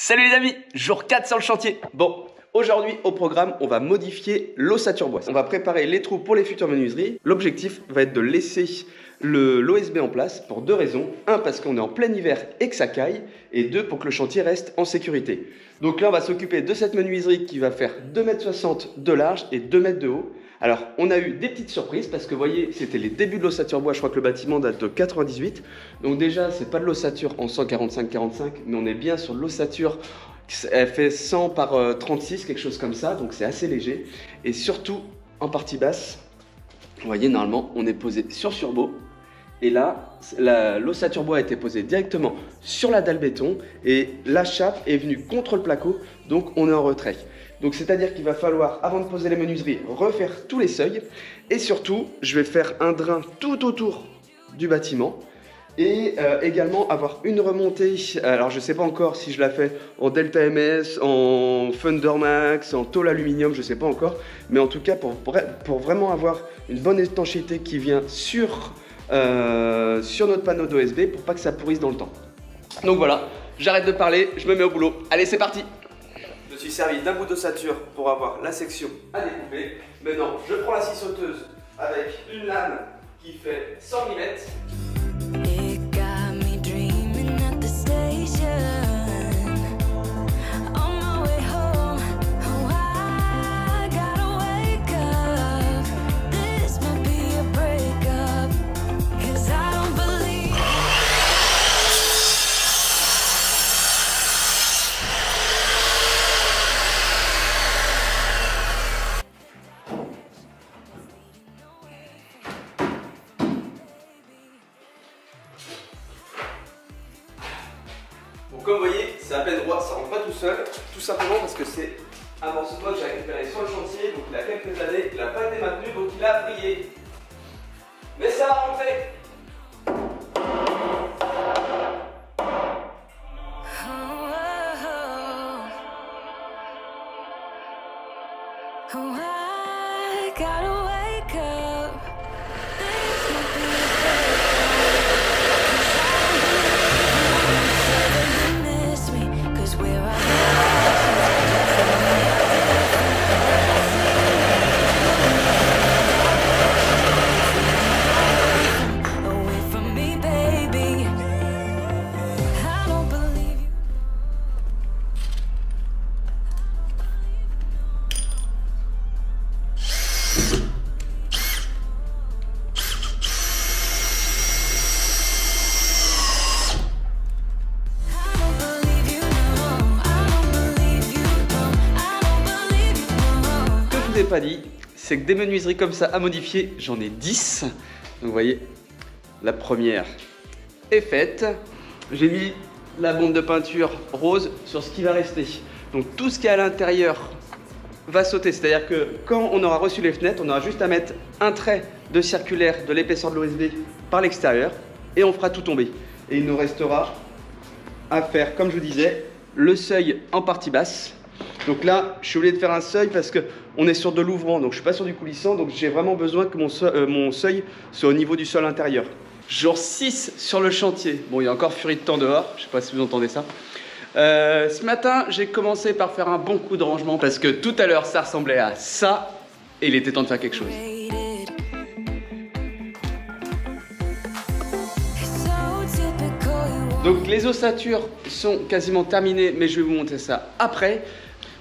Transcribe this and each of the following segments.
Salut les amis, jour 4 sur le chantier. Bon, aujourd'hui au programme, on va modifier l'ossature bois. On va préparer les trous pour les futures menuiseries. L'objectif va être de laisser l'OSB en place pour deux raisons. Un, parce qu'on est en plein hiver et que ça caille. Et deux, pour que le chantier reste en sécurité. Donc là, on va s'occuper de cette menuiserie qui va faire 2,60 m de large et 2 m de haut. Alors, on a eu des petites surprises parce que vous voyez, c'était les débuts de l'ossature bois. Je crois que le bâtiment date de 98. Donc déjà, c'est pas de l'ossature en 145-45, mais on est bien sur de l'ossature. Elle fait 100 par 36, quelque chose comme ça. Donc c'est assez léger. Et surtout, en partie basse, vous voyez, normalement, on est posé sur surbo. Et là, l'ossature bois a été posée directement sur la dalle béton. Et la chape est venue contre le placo. Donc on est en retrait. Donc c'est-à-dire qu'il va falloir, avant de poser les menuiseries, refaire tous les seuils. Et surtout, je vais faire un drain tout autour du bâtiment. Et également avoir une remontée, alors je ne sais pas encore si je la fais en Delta MS, en Thundermax, en tôle aluminium, je ne sais pas encore. Mais en tout cas, pour vraiment avoir une bonne étanchéité qui vient sur notre panneau d'OSB pour pas que ça pourrisse dans le temps. Donc voilà, j'arrête de parler, je me mets au boulot. Allez, c'est parti! Je suis servi d'un bout d'ossature pour avoir la section à découper. Maintenant, je prends la scie sauteuse avec une lame qui fait 100 mm. Comme vous voyez, c'est à peine droit, ça rentre pas tout seul, tout simplement parce que c'est un morceau de bois que j'ai récupéré sur le chantier, donc il a quelques années, il n'a pas été maintenu, donc il a brillé. Mais ça va rentrer. Pas dit, c'est que des menuiseries comme ça à modifier, j'en ai 10. Donc vous voyez, la première est faite. J'ai mis la bombe de peinture rose sur ce qui va rester. Donc tout ce qui est à l'intérieur va sauter. C'est-à-dire que quand on aura reçu les fenêtres, on aura juste à mettre un trait de circulaire de l'épaisseur de l'OSB par l'extérieur et on fera tout tomber. Et il nous restera à faire, comme je vous disais, le seuil en partie basse. Donc là, je suis obligé de faire un seuil parce qu'on est sur de l'ouvrant, donc je ne suis pas sur du coulissant, donc j'ai vraiment besoin que mon seuil soit au niveau du sol intérieur. Jour 6 sur le chantier. Bon, il y a encore furie de temps dehors, je ne sais pas si vous entendez ça. Ce matin, j'ai commencé par faire un bon coup de rangement parce que tout à l'heure, ça ressemblait à ça et il était temps de faire quelque chose. Donc les ossatures sont quasiment terminées, mais je vais vous montrer ça après.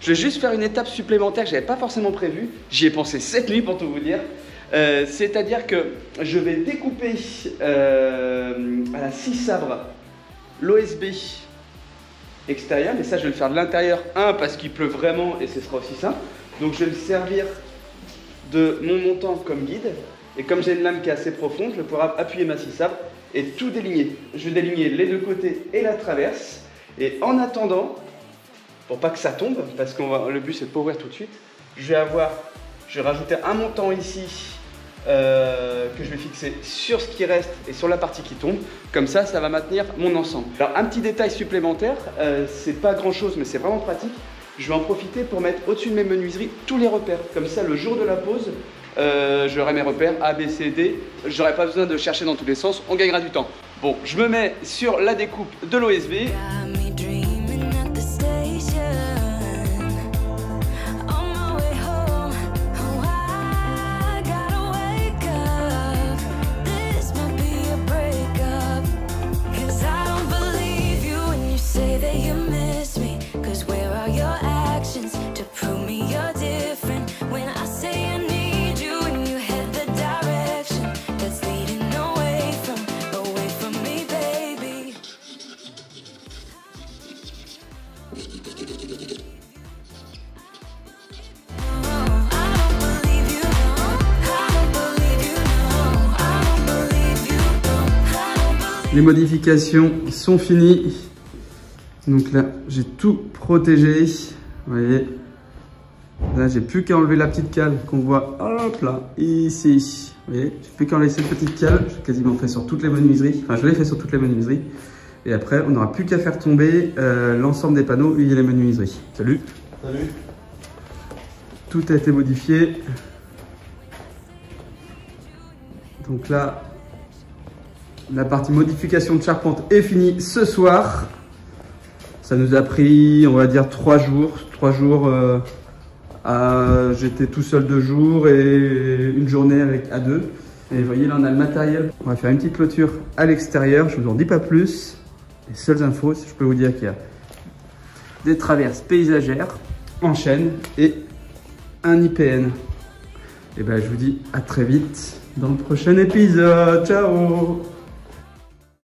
Je vais juste faire une étape supplémentaire que je n'avais pas forcément prévue. J'y ai pensé cette nuit pour tout vous dire. C'est-à-dire que je vais découper à la scie sabre l'OSB extérieur. Mais ça, je vais le faire de l'intérieur. Un, parce qu'il pleut vraiment et ce sera aussi simple. Donc je vais me servir de mon montant comme guide. Et comme j'ai une lame qui est assez profonde, je vais pouvoir appuyer ma scie sabre et tout déligner. Je vais déligner les deux côtés et la traverse. Et en attendant, pour pas que ça tombe, parce que le but c'est de pas ouvrir tout de suite, je vais rajouter un montant ici que je vais fixer sur ce qui reste et sur la partie qui tombe. Comme ça, ça va maintenir mon ensemble. Alors un petit détail supplémentaire, c'est pas grand chose mais c'est vraiment pratique. Je vais en profiter pour mettre au-dessus de mes menuiseries tous les repères. Comme ça, le jour de la pause, j'aurai mes repères A, B, C, D. J'aurai pas besoin de chercher dans tous les sens, on gagnera du temps. Bon, je me mets sur la découpe de l'OSB. Les modifications sont finies. Donc là, j'ai tout protégé. Vous voyez. Là, j'ai plus qu'à enlever la petite cale qu'on voit, hop là, ici. Vous voyez, j'ai plus qu'à enlever cette petite cale. J'ai quasiment fait sur toutes les menuiseries. Enfin, je l'ai fait sur toutes les menuiseries. Et après, on n'aura plus qu'à faire tomber l'ensemble des panneaux et les menuiseries. Salut. Salut. Tout a été modifié. Donc là, la partie modification de charpente est finie ce soir. Ça nous a pris, on va dire, 3 jours. 3 jours, j'étais tout seul 2 jours et une journée à 2. Et vous voyez, là, on a le matériel. On va faire une petite clôture à l'extérieur. Je ne vous en dis pas plus. Les seules infos, je peux vous dire qu'il y a des traverses paysagères en chêne et un IPN. Et ben, je vous dis à très vite dans le prochain épisode. Ciao!